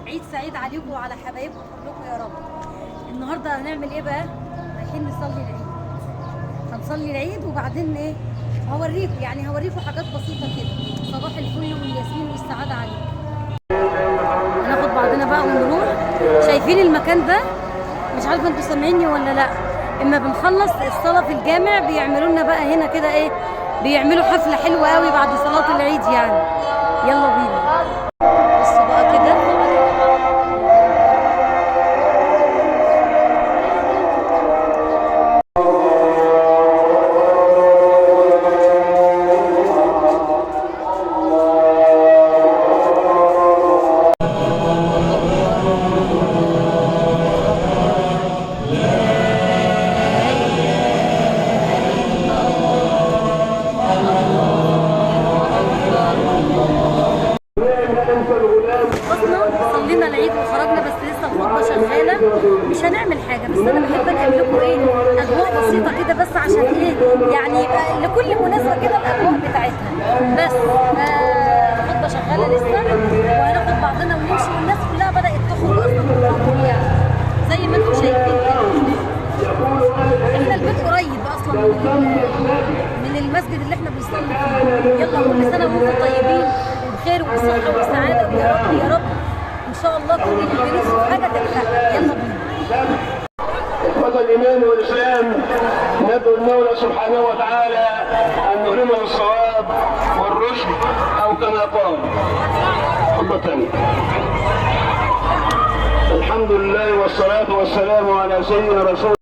عيد سعيد عليكم وعلى حبايبكم كلكم يا رب. النهارده هنعمل ايه بقى؟ رايحين نصلي العيد. هنصلي العيد وبعدين ايه؟ هوريكم حاجات بسيطه كده. صباح الفل والياسمين والسعاده عليكم. هناخد بعضنا بقى ونروح. شايفين المكان ده؟ مش عارفه انتوا سامعيني ولا لا. اما بنخلص الصلاه في الجامع بيعملوا لنا بقى هنا كده ايه؟ بيعملوا حفله حلوه قوي بعد صلاه العيد يعني. يلا بينا. بصوا بقى كده. صلينا العيد وخرجنا بس لسه الخطبه شغاله. مش هنعمل حاجه بس انا بحب انقل لكم ايه اجواء بسيطه كده بس عشان ايه يعني يبقى لكل مناسبه كده الاجواء بتاعتها. بس الخطبه شغاله لسه وهناخد بعضنا ونمشي والناس كلها بدات تخرج اصلا من الخطوه يعني زي ما انتم شايفين كده. احنا البيت قريب اصلا من المسجد اللي احنا بنصلي فيه. يلا كل سنه وانتم طيبين وبخير وبصحه وسعاده ويا رب يا رب ان شاء الله كل اللي بنفسه في حاجه تتحقق. يلا بينا. إخوة الإيمان والإسلام، ندعو المولى سبحانه وتعالى أن نلهمنا الصواب والرشد أو كما قال. خطبة. الحمد لله والصلاة والسلام على سيدنا رسول